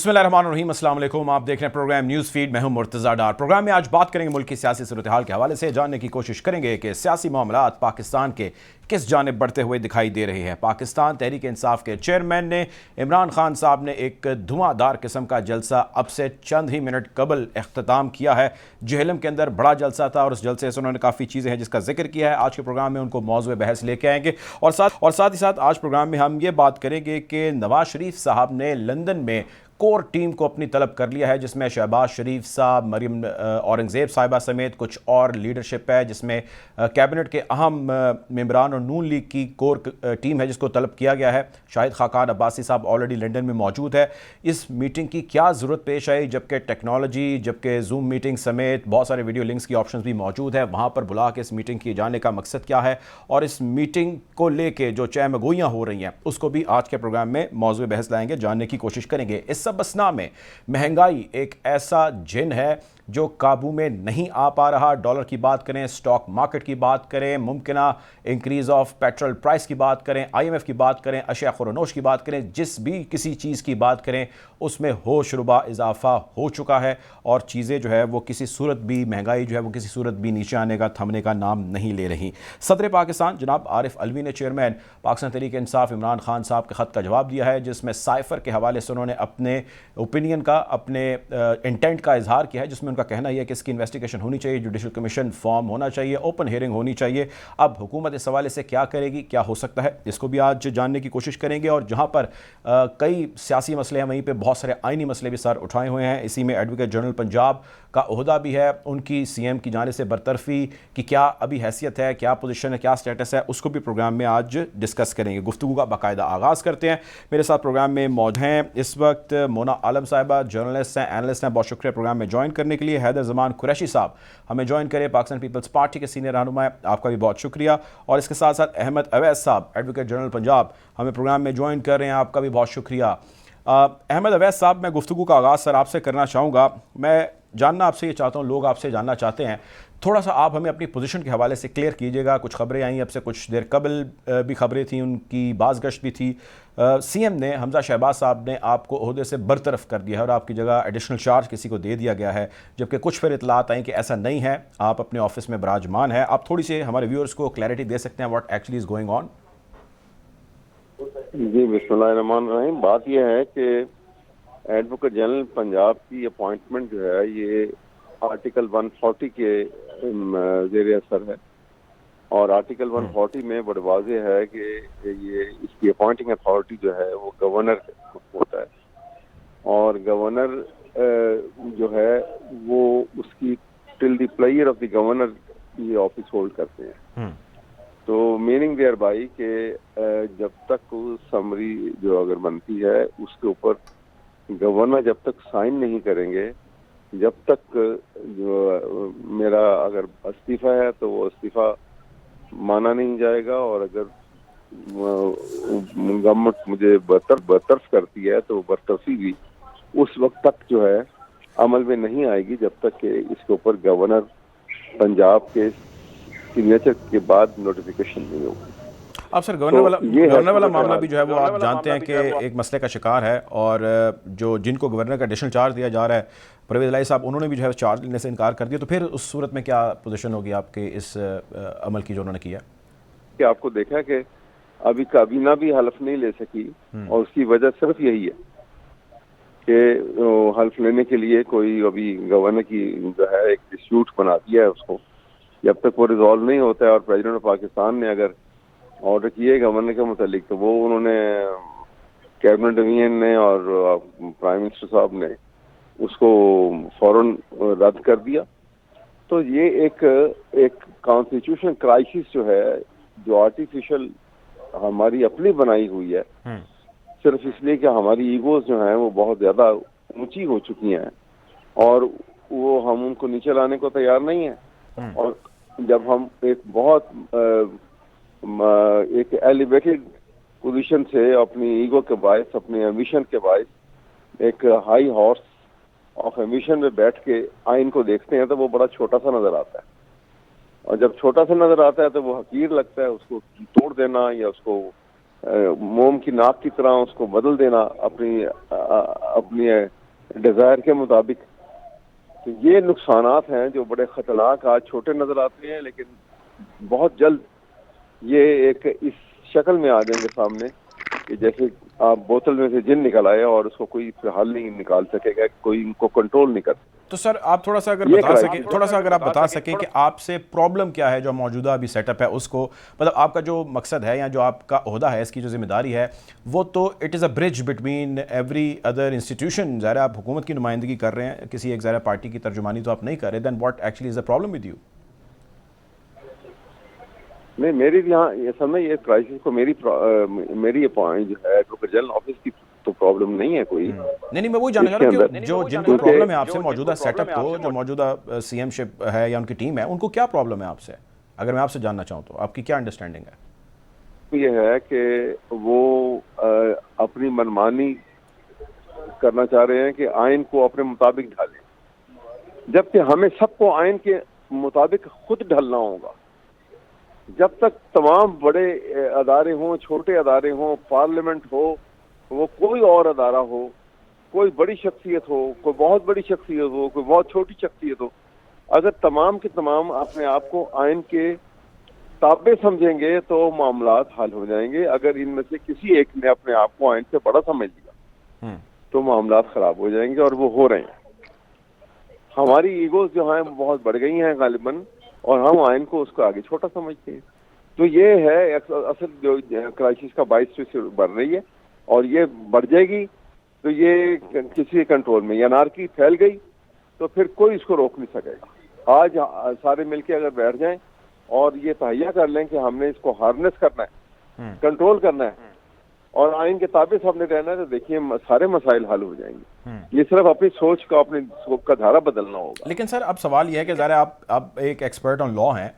بسم اللہ الرحمن الرحیم، السلام علیکم۔ آپ دیکھ رہے ہیں پروگرام نیوز فیڈ، میں ہوں مرتضیٰ ڈار۔ پروگرام میں آج بات کریں گے ملک کی سیاسی صورتحال کے حوالے سے، جاننے کی کوشش کریں گے کہ سیاسی معاملات پاکستان کے کس جانب بڑھتے ہوئے دکھائی دے رہے ہیں۔ پاکستان تحریک انصاف کے چیئرمین نے عمران خان صاحب نے ایک دھواں دار قسم کا جلسہ اب سے چند ہی منٹ قبل اختتام کیا ہے۔ جہلم کے اندر بڑا جلسہ تھا اور اس جلسے سے انہوں نے کافی چیزیں ہیں جس کا ذکر کیا ہے۔ آج کے پروگرام میں ان کو موضوع بحث لے کے آئیں گے اور ساتھ ہی ساتھ آج پروگرام میں ہم یہ بات کریں گے کہ نواز شریف صاحب نے لندن میں کور ٹیم کو اپنی طلب کر لیا ہے، جس میں شہباز شریف صاحب، مریم اورنگزیب صاحبہ سمیت کچھ اور لیڈرشپ ہے، جس میں کیبنٹ کے اہم ممبران اور نون لیگ کی کور ٹیم ہے جس کو طلب کیا گیا ہے۔ شاہد خاقان عباسی صاحب آلریڈی لنڈن میں موجود ہے۔ اس میٹنگ کی کیا ضرورت پیش آئی جبکہ ٹیکنالوجی، جبکہ زوم میٹنگ سمیت بہت سارے ویڈیو لنکس کی آپشنز بھی موجود ہے، وہاں پر بلا کے اس میٹنگ کی جانے کا مقصد کیا ہے اور اس میٹنگ کو لے کے جو چہ مگوئیاں ہو رہی ہیں اس کو بھی آج کے پروگرام میں موضوع بحث لائیں گے، جاننے کی کوشش کریں گے۔ اس سب اسنا میں مہنگائی ایک ایسا جن ہے جو قابو میں نہیں آ پا رہا۔ ڈالر کی بات کریں، سٹاک مارکیٹ کی بات کریں، ممکنہ انکریز آف پیٹرول پرائس کی بات کریں، IMF کی بات کریں، اشیاء خورنوش کی بات کریں، جس بھی کسی چیز کی بات کریں اس میں ہوش ربا اضافہ ہو چکا ہے اور چیزیں جو ہے وہ کسی صورت بھی، مہنگائی جو ہے وہ کسی صورت بھی نیچے آنے کا، تھمنے کا نام نہیں لے رہی۔ صدر پاکستان جناب عارف علوی نے چیئرمین پاکستان تحریک انصاف عمران خان صاحب کے خط کا جواب دیا ہے، جس میں سائفر کے حوالے سے انہوں نے اپنے اوپینین کا، اپنے انٹینٹ کا اظہار کیا ہے، جس میں ان کا کہنا یہ ہے کہ اس کی انویسٹیگیشن ہونی چاہیے، جوڈیشل کمیشن فارم ہونا چاہیے، اوپن ہیئرنگ ہونی چاہیے۔ اب حکومت اس حوالے سے کیا کرے گی، کیا ہو سکتا ہے، اس کو بھی آج جاننے کی کوشش کریں گے۔ اور جہاں پر کئی سیاسی مسئلے ہیں وہیں پہ بہت سارے آئینی مسئلے بھی سر اٹھائے ہوئے ہیں۔ اسی میں ایڈوکیٹ جنرل پنجاب کا عہدہ بھی ہے، ان کی CM کی جانب سے برطرفی کی کیا ابھی حیثیت ہے، کیا پوزیشن ہے، کیا سٹیٹس ہے، اس کو بھی پروگرام میں آج ڈسکس کریں گے۔ گفتگو کا باقاعدہ آغاز کرتے ہیں۔ میرے ساتھ پروگرام میں موجود ہیں اس وقت مونا عالم صاحبہ، جرنلسٹ ہیں، اینالسٹ ہیں، بہت شکریہ پروگرام میں جوائن کرنے کے لیے۔ حیدر زمان قریشی صاحب ہمیں جوائن کرے، پاکستان پیپلز پارٹی کے سینئر رہنما ہیں، آپ کا بھی بہت شکریہ۔ اور اس کے ساتھ ساتھ احمد اویس صاحب، ایڈوکیٹ جنرل پنجاب، ہمیں پروگرام میں جوائن کر رہے ہیں، آپ کا بھی بہت شکریہ۔ احمد اویس صاحب، میں گفتگو کا آغاز سر آپ سے کرنا چاہوں گا۔ میں جاننا آپ سے یہ چاہتا ہوں، لوگ آپ سے جاننا چاہتے ہیں، تھوڑا سا آپ ہمیں اپنی پوزیشن کے حوالے سے کلیئر کیجیے گا۔ کچھ خبریں آئیں اب سے کچھ دیر قبل بھی خبریں تھیں، ان کی باز گشت بھی تھی۔ CM نے، حمزہ شہباز صاحب نے آپ کو عہدے سے برطرف کر دیا ہے اور آپ کی جگہ ایڈیشنل چارج کسی کو دے دیا گیا ہے، جبکہ کچھ پھر اطلاعات آئیں کہ ایسا نہیں ہے، آپ اپنے آفس میں براجمان ہیں۔ آپ تھوڑی سی ہمارے ویورز کو کلیئرٹی دے سکتے ہیں what actually is going on? جی، بسم اللہ الرحمن الرحیم۔ بات یہ ہے کہ ایڈوکیٹ جنرل پنجاب کی اپوائنٹمنٹ جو ہے یہ آرٹیکل 140 کے زیر اثر ہے، اور آرٹیکل 140 میں بڑا واضح ہے کہ یہ اس کی اپوائنٹنگ اتھارٹی جو ہے وہ گورنر ہوتا ہے، اور گورنر جو ہے وہ اس کی till the player of the governor یہ آفس ہولڈ کرتے ہیں۔ تو میننگ دیئر بائی کہ جب تک سمری جو اگر بنتی ہے اس کے اوپر گورنر جب تک سائن نہیں کریں گے، جب تک جو میرا اگر استعفیٰ ہے تو وہ استعفیٰ مانا نہیں جائے گا، اور اگر گورنمنٹ مجھے برطرف کرتی ہے تو برطرفی بھی اس وقت تک جو ہے عمل میں نہیں آئے گی جب تک کہ اس کے اوپر گورنر پنجاب کے سگنیچر کے بعد نوٹیفیکیشن نہیں ہوگی۔ اب سر گورنر والا معاملہ بھی جو ہے وہ آپ جانتے ہیں کہ ایک مسئلے کا شکار ہے، اور جن کو گورنر کا ایڈیشنل چارج دیا جا رہا ہے، پرویز الہی صاحب، انہوں نے بھی جو ہے چارج لینے سے انکار کر دیا، تو پھر اس صورت میں کیا پوزیشن ہوگی آپ کے اس عمل کی جو انہوں نے کیا؟ کہ آپ کو دیکھا کہ ابھی کابینہ بھی حلف نہیں لے سکی، اور اس کی وجہ صرف یہی ہے کہ حلف لینے کے لیے کوئی ابھی گورنر کی جو ہے ایک ڈسپیوٹ بنا دیا ہے اس کو، جب تک وہ ریزالو نہیں ہوتا ہے، اور پریزیڈنٹ آف پاکستان نے اگر آرڈر کیے گورنر کے متعلق تو وہ انہوں نے کیبنٹ ڈویژن نے اور پرائم منسٹر صاحب نے اس کو فوراً رد کر دیا۔ تو یہ ایک کانسٹیٹیوشن کرائسس جو ہے، جو آرٹیفیشل ہماری اپنی بنائی ہوئی ہے، صرف اس لیے کہ ہماری ایگوز جو ہیں وہ بہت زیادہ اونچی ہو چکی ہیں اور وہ ہم ان کو نیچے لانے کو تیار نہیں ہیں، اور جب ہم ایک بہت ایک ایلیویٹڈ پوزیشن سے اپنی ایگو کے باعث، اپنی ایمبیشن کے باعث ایک ہائی ہارس آف ایمبیشن میں بیٹھ کے آئین کو دیکھتے ہیں تو وہ بڑا چھوٹا سا نظر آتا ہے، اور جب چھوٹا سا نظر آتا ہے تو وہ حقیر لگتا ہے، اس کو توڑ دینا یا اس کو موم کی ناک کی طرح اس کو بدل دینا اپنی ڈیزائر کے مطابق. تو یہ نقصانات ہیں جو بڑے خطرناک آج چھوٹے نظر آتے ہیں، لیکن بہت جلد یہ ایک اس شکل میں آ جائیں گے سامنے کہ جیسے آپ بوتل میں سے جن نکل آئے اور اس کو کوئی حل نہیں نکال سکے گا، کوئی ان کو کنٹرول نہیں کر سکے. تو سر آپ تھوڑا سا اگر آپ بتا سکیں کہ آپ سے پرابلم کیا ہے جو موجودہ ابھی سیٹ اپ ہے اس کو، مطلب آپ کا جو مقصد ہے یا جو آپ کا عہدہ ہے، اس کی جو ذمہ داری ہے وہ تو it is a bridge between every other institution. ظاہر آپ حکومت کی نمائندگی کر رہے ہیں، کسی ایک ظاہر پارٹی کی ترجمانی تو آپ نہیں کر رہے. Then what actually is a problem with you? نہیں، میری یہاں یہ سمجھ یہ کرائسس کو میری جو ہے ایڈوکیٹ جنرل آفس کی تو پرابلم نہیں ہے کوئی. نہیں میں وہی جاننا چاہ رہا ہوں کہ جو جن کو پرابلم ہے آپ سے موجودہ سیٹ اپ کو، جو موجودہ سی ایم شپ ہے یا ان کی ٹیم ہے، ان کو کیا پرابلم ہے آپ سے؟ اگر میں آپ سے جاننا چاہوں تو آپ کی کیا انڈرسٹینڈنگ ہے؟ یہ ہے کہ وہ اپنی منمانی کرنا چاہ رہے ہیں کہ آئین کو اپنے مطابق ڈھالیں، جبکہ ہمیں سب کو آئین کے مطابق خود ڈھلنا ہوگا. جب تک تمام بڑے ادارے ہوں، چھوٹے ادارے ہوں، پارلیمنٹ ہو، وہ کوئی اور ادارہ ہو، کوئی بڑی شخصیت ہو، کوئی بہت بڑی شخصیت ہو، کوئی بہت چھوٹی شخصیت ہو، اگر تمام کے تمام اپنے آپ کو آئین کے تابع سمجھیں گے تو معاملات حل ہو جائیں گے. اگر ان میں سے کسی ایک نے اپنے آپ کو آئین سے بڑا سمجھ لیا تو معاملات خراب ہو جائیں گے، اور وہ ہو رہے ہیں. ہماری ایگوز جو ہیں بہت بڑھ گئی ہیں غالباً، اور ہم آئین کو اس کو آگے چھوٹا سمجھتے ہیں. تو یہ ہے اصل جو کرائسس کا باعث سے بڑھ رہی ہے، اور یہ بڑھ جائے گی تو یہ کسی کنٹرول میں، انارکی پھیل گئی تو پھر کوئی اس کو روک نہیں سکے گا. آج سارے مل کے اگر بیٹھ جائیں اور یہ تہیہ کر لیں کہ ہم نے اس کو ہارنس کرنا ہے، کنٹرول کرنا ہے، اور آئین کے تابع سب نے رہنا ہے، تو دیکھیے سارے مسائل حل ہو جائیں گے. یہ صرف اپنی سوچ کا، اپنی سوچ کا دھارا بدلنا ہوگا. لیکن سر اب سوال یہ ہے کہ ظاہر آپ ایک ایکسپرٹ آن لا ہیں،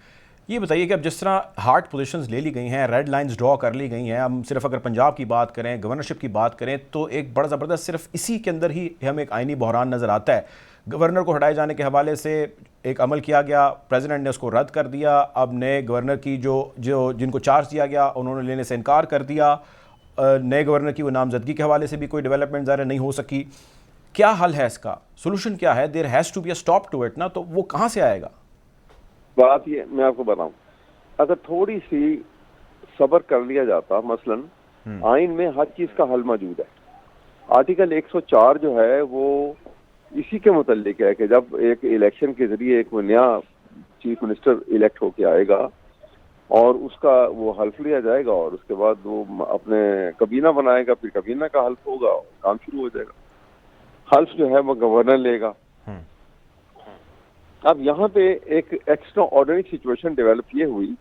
یہ بتائیے کہ اب جس طرح ہارڈ پوزیشنز لے لی گئی ہیں، ریڈ لائنز ڈرا کر لی گئی ہیں، ہم صرف اگر پنجاب کی بات کریں، گورنرشپ کی بات کریں، تو ایک بڑا زبردست صرف اسی کے اندر ہی ہمیں ایک آئینی بحران نظر آتا ہے. گورنر کو ہٹائے جانے کے حوالے سے ایک عمل کیا گیا، پریزیڈنٹ نے اس کو رد کر دیا. اب نئے گورنر کی جن کو چارج دیا گیا انہوں نے لینے سے انکار کر دیا. نئے گورنر کی وہ نامزدگی کے حوالے سے بھی کوئی ڈیولپمنٹ ظاہر نہیں ہو سکی. کیا حل ہے اس کا؟ سولوشن کیا ہے؟ There has to be a stop to it نا. تو وہ کہاں سے آئے گا؟ بات یہ میں آپ کو بتاؤں، اگر تھوڑی سی صبر کر لیا جاتا، مثلا آئین میں ہر چیز کا حل موجود ہے. آرٹیکل 104 جو ہے وہ اسی کے متعلق ہے کہ جب ایک الیکشن کے ذریعے ایک نیا چیف منسٹر الیکٹ ہو کے آئے گا اور اس کا وہ حلف لیا جائے گا، اور اس کے بعد وہ اپنے کابینہ بنائے گا، پھر کابینہ کا حلف ہوگا اور کام شروع ہو جائے گا. حلف جو ہے وہ گورنر لے گا. اب یہاں پہ ایک ایکسٹرا آرڈنری سچویشن ڈیولپ یہ ہوئی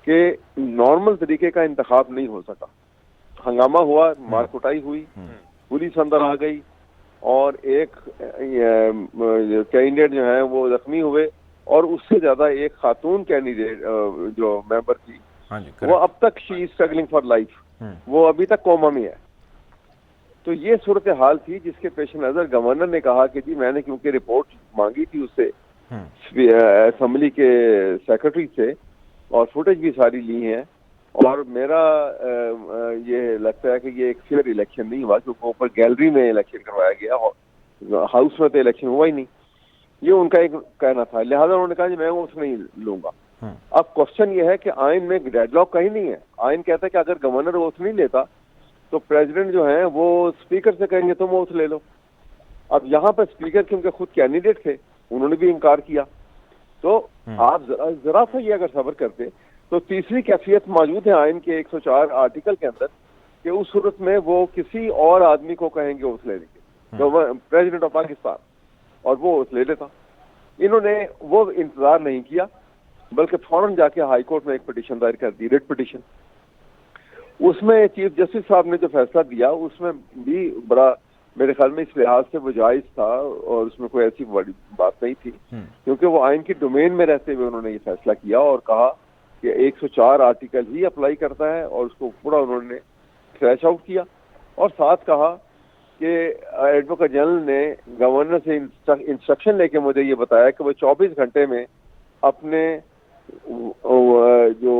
کہ نارمل طریقے کا انتخاب نہیں ہو سکا. ہنگامہ ہوا، مار کٹائی ہوئی، پولیس اندر آ گئی، اور ایک کینڈیڈیٹ جو ہیں وہ زخمی ہوئے، اور اس سے زیادہ ایک خاتون کینڈیڈیٹ جو ممبر تھی وہ اب تک شی از اسٹرگلنگ فار لائف، وہ ابھی تک کوما میں ہے. تو یہ صورتحال تھی جس کے پیش نظر گورنر نے کہا کہ جی میں نے کیونکہ رپورٹ مانگی تھی اس سے اسمبلی کے سیکرٹری سے، اور فوٹیج بھی ساری لی ہیں، اور میرا یہ لگتا ہے کہ یہ ایک فیئر الیکشن نہیں ہوا، کیونکہ اوپر گیلری میں الیکشن کروایا گیا، ہاؤس میں تو الیکشن ہوا ہی نہیں. یہ ان کا ایک کہنا تھا، لہٰذا انہوں نے کہا جی میں اس نہیں لوں گا. اب کوشچن یہ ہے کہ آئین میں ڈیڈ لاک کہیں نہیں ہے. آئین کہتا ہے کہ اگر گورنر اوتھ نہیں لیتا تو پریزیڈنٹ جو ہیں وہ اسپیکر سے کہیں گے تم اوتھ لے لو. اب یہاں پر اسپیکر کیونکہ خود کینڈیڈیٹ تھے، انہوں نے بھی انکار کیا. تو آپ ذرا سا یہ اگر صبر کرتے تو تیسری کیفیت موجود ہے آئین کے 104 آرٹیکل کے اندر کہ اس صورت میں وہ کسی اور آدمی کو کہیں گے اوتھ لینے کے، پریزیڈنٹ آف پاکستان، اور وہ اوتھ لے لیتا. انہوں نے وہ انتظار نہیں کیا، بلکہ فوراً جا کے ہائی کورٹ میں ایک پٹیشن دائر کر دی، ریٹ پٹیشن. اس میں چیف جسٹس صاحب نے جو فیصلہ دیا اس میں بھی بڑا میرے خیال میں اس لحاظ سے وہ جائز تھا، اور اس میں کوئی ایسی بڑی بات نہیں تھی، کیونکہ وہ آئین کی ڈومین میں رہتے ہوئے انہوں نے یہ فیصلہ کیا اور کہا کہ 104 آرٹیکل ہی اپلائی کرتا ہے، اور اس کو پورا انہوں نے کریش آؤٹ کیا. اور ساتھ کہا کہ ایڈوکیٹ جنرل نے گورنر سے انسٹرکشن لے کے مجھے یہ بتایا کہ وہ 24 گھنٹے میں اپنے جو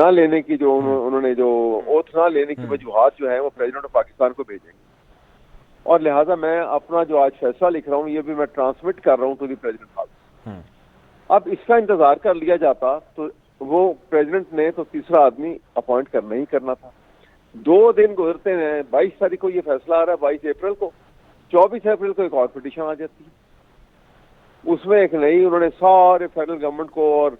نہ لینے کی جو انہوں نے جو اوتھ نہ لینے کی وجوہات جو ہیں وہ پریزیڈنٹ آف پاکستان کو بھیجیں گے. اور لہٰذا میں اپنا جو آج فیصلہ لکھ رہا ہوں یہ بھی میں ٹرانسمٹ کر رہا ہوں ٹو دی پریزیڈنٹ ہاؤس. اب اس کا انتظار کر لیا جاتا تو وہ پریزیڈنٹ نے تو تیسرا آدمی اپوائنٹ کرنا ہی کرنا تھا. 2 دن گزرتے ہیں, 22 تاریخ کو یہ فیصلہ آ رہا ہے, 22 اپریل کو, 24 اپریل کو ایک اور پٹیشن آ جاتی ہے. اس میں ایک نئی انہوں نے سارے فیڈرل گورنمنٹ کو اور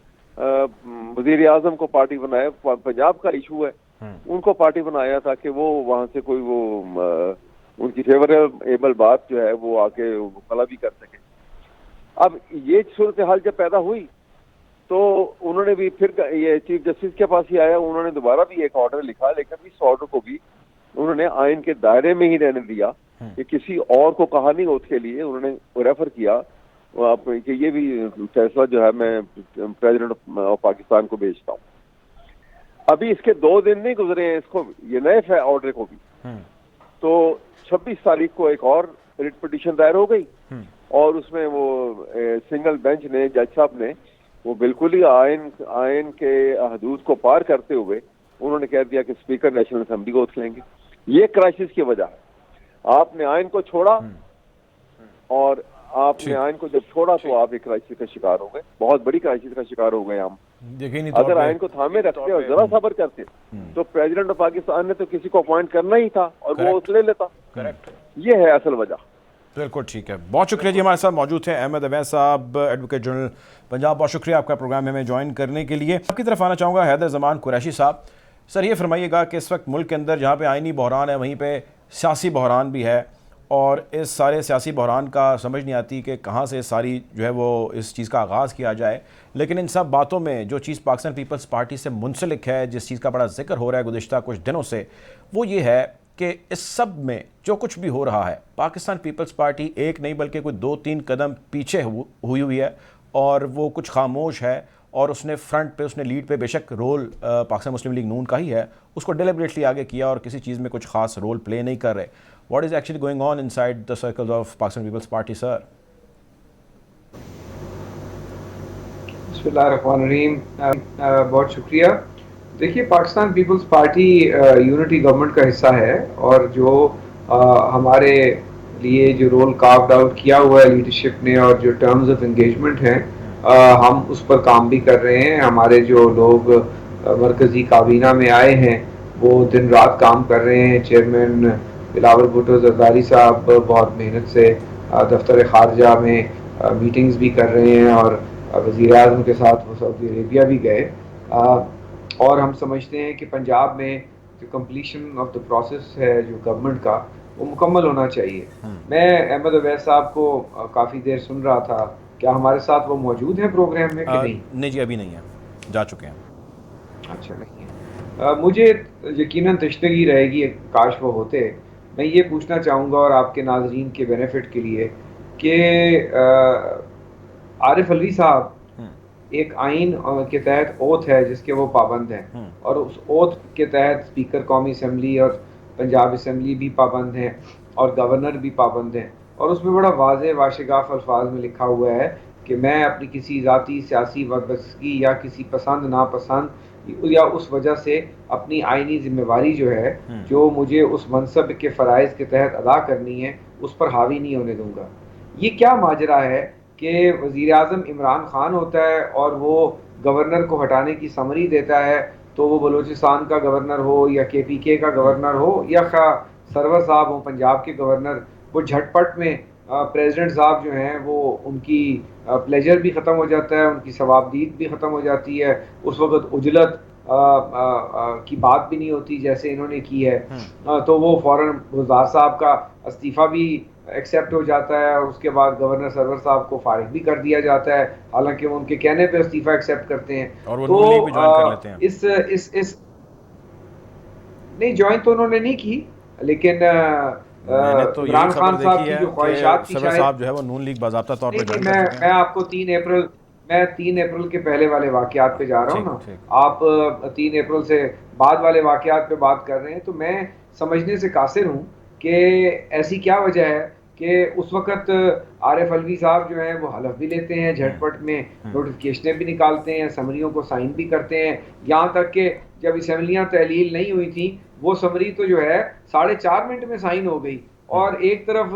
وزیر اعظم کو پارٹی بنایا. پنجاب کا ایشو ہے, ان کو پارٹی بنایا تاکہ وہ وہاں سے کوئی وہ ان کی فیوریبل بات جو ہے وہ آ کے مطلع بھی کر سکے. اب یہ صورتحال جب پیدا ہوئی تو انہوں نے بھی پھر یہ چیف جسٹس کے پاس ہی آیا, انہوں نے دوبارہ بھی ایک آرڈر لکھا, لیکن اس آرڈر کو بھی انہوں نے آئین کے دائرے میں ہی رہنے دیا کہ کسی اور کو کہا نہیں اوتھ کے لیے. انہوں نے ریفر کیا کہ یہ بھی فیصلہ جو ہے میں پریزیڈنٹ آف پاکستان کو بھیجتا ہوں. ابھی اس کے 2 دن نہیں گزرے ہیں اس کو یہ نئے آرڈر کو بھی, تو 26 تاریخ کو ایک اور ریٹ پٹیشن دائر ہو گئی اور اس میں وہ سنگل بینچ نے, جج صاحب نے, وہ بالکل ہی آئین کے حدود کو پار کرتے ہوئے انہوں نے کہہ دیا کہ اسپیکر نیشنل اسمبلی کو اوتھ لیں گے. یہ کرائسس کی وجہ ہے. آپ نے آئین کو چھوڑا اور آپ نے آئین کو جب چھوڑا تو آپ ایک کرائسس کا شکار ہو گئے, بہت بڑی کرائسس کا شکار ہو گئے ہم. اگر آئین کو تھامے رکھتے اور ذرا صبر کرتے تو پریزیڈنٹ آف پاکستان نے تو کسی کو اپوائنٹ کرنا ہی تھا اور وہ اوتھ لے لیتا. یہ ہے اصل وجہ. بالکل ٹھیک ہے, بہت شکریہ جی. ہمارے ساتھ موجود تھے احمد اویس صاحب, ایڈوکیٹ جنرل پنجاب. بہت شکریہ آپ کا پروگرام میں جوائن کرنے کے لیے. آپ کی طرف آنا چاہوں گا حیدر زمان قریشی صاحب. سر یہ فرمائیے گا کہ اس وقت ملک کے اندر جہاں پہ آئینی بحران ہے وہیں پہ سیاسی بحران بھی ہے, اور اس سارے سیاسی بحران کا سمجھ نہیں آتی کہ کہاں سے ساری جو ہے وہ اس چیز کا آغاز کیا جائے. لیکن ان سب باتوں میں جو چیز پاکستان پیپلز پارٹی سے منسلک ہے, جس چیز کا بڑا ذکر ہو رہا ہے گزشتہ کچھ دنوں سے, وہ یہ ہے کہ اس سب میں جو کچھ بھی ہو رہا ہے پاکستان پیپلز پارٹی ایک نہیں بلکہ کوئی 2-3 قدم پیچھے ہوئی ہے, اور وہ کچھ خاموش ہے. اور اس نے فرنٹ پہ, اس نے لیڈ پہ بے شک رول پاکستان مسلم لیگ نون کا ہی ہے, اس کو ڈیلیبریٹلی آگے کیا اور کسی چیز میں کچھ خاص رول پلے نہیں کر رہے. What is actually going on inside the circles of Pakistan Peoples Party sir? بسم اللہ الرحمن الرحیم. بہت شکریہ. دیکھیے, Pakistan Peoples Party unity government کا حصہ ہے, اور جو ہمارے لیے جو رول کاروڈ آؤٹ کیا ہوا ہے لیڈرشپ نے اور جو ٹرمز آف انگیجمنٹ ہیں ہم اس پر کام بھی کر رہے ہیں. ہمارے جو لوگ مرکزی کابینہ میں آئے ہیں وہ دن رات کام کر رہے ہیں. چیئرمین بلاول بھٹو زرداری صاحب بہت محنت سے دفتر خارجہ میں میٹنگز بھی کر رہے ہیں, اور وزیر اعظم کے ساتھ وہ سعودی عربیہ بھی گئے. اور ہم سمجھتے ہیں کہ پنجاب میں جو کمپلیشن آف دا پروسیس ہے جو گورنمنٹ کا, وہ مکمل ہونا چاہیے. میں احمد اویس صاحب کو کافی دیر سن رہا تھا, کیا ہمارے ساتھ وہ موجود ہیں پروگرام میں کہ نہیں؟ نہیں جی, ابھی نہیں ہے, جا چکے ہیں. اچھا, نہیں ہے. مجھے یقیناً تشنگی رہے گی کاش وہ ہوتے. میں یہ پوچھنا چاہوں گا اور آپ کے ناظرین کے بینیفٹ کے لیے کہ عارف علوی صاحب ایک آئین کے تحت اوتھ ہے جس کے وہ پابند ہیں, اور اس اوتھ کے تحت اسپیکر قومی اسمبلی اور پنجاب اسمبلی بھی پابند ہیں اور گورنر بھی پابند ہیں. اور اس میں بڑا واضح واشگاف الفاظ میں لکھا ہوا ہے کہ میں اپنی کسی ذاتی سیاسی وابستگی یا کسی پسند ناپسند یا اس وجہ سے اپنی آئینی ذمہ داری جو ہے جو مجھے اس منصب کے فرائض کے تحت ادا کرنی ہے اس پر حاوی نہیں ہونے دوں گا. یہ کیا ماجرا ہے کہ وزیر اعظم عمران خان ہوتا ہے اور وہ گورنر کو ہٹانے کی سمری دیتا ہے, تو وہ بلوچستان کا گورنر ہو یا کے پی کے کا گورنر ہو یا سرور صاحب ہوں پنجاب کے گورنر, وہ جھٹ پٹ میں پریزیڈنٹ صاحب جو ہیں وہ ان کی پلیجر بھی ختم ہو جاتا ہے, ان کی ثوابدید بھی ختم ہو جاتی ہے. اس وقت اجلت کی بات بھی نہیں ہوتی جیسے انہوں نے کی ہے, تو وہ فوراً گلزار صاحب کا استعفیٰ بھی ایکسیپٹ ہو جاتا ہے, اور اس کے بعد گورنر سرور صاحب کو فارغ بھی کر دیا جاتا ہے, حالانکہ وہ ان کے کہنے پہ استعفیٰ ایکسیپٹ کرتے ہیں. اور وہ نون لیگ بھی جوائن کر لیتے ہیں. اس نہیں, جوائن تو انہوں نے نہیں کی, لیکن میں نے تو یہی عمران خبر خان صاحب دیکھی کی ہے جو کہ خواہشات تھی سرور صاحب جو ہے وہ نون لیگ باضابطہ طور پہ جوائن کر چکے ہیں. میں آپ کو 3 اپریل کے پہلے والے واقعات پہ جا رہا ہوں نا, آپ 3 اپریل سے بعد والے واقعات پہ بات کر رہے ہیں, تو میں سمجھنے سے قاصر ہوں کہ ایسی کیا وجہ ہے کہ اس وقت عارف الوی صاحب جو ہیں وہ حلف بھی لیتے ہیں جھٹ پٹ میں, نوٹیفکیشنیں بھی نکالتے ہیں, سمریوں کو سائن بھی کرتے ہیں, یہاں تک کہ جب اسمبلیاں تحلیل نہیں ہوئی تھیں وہ سمری تو جو ہے 4.5 منٹ میں سائن ہو گئی, اور ایک طرف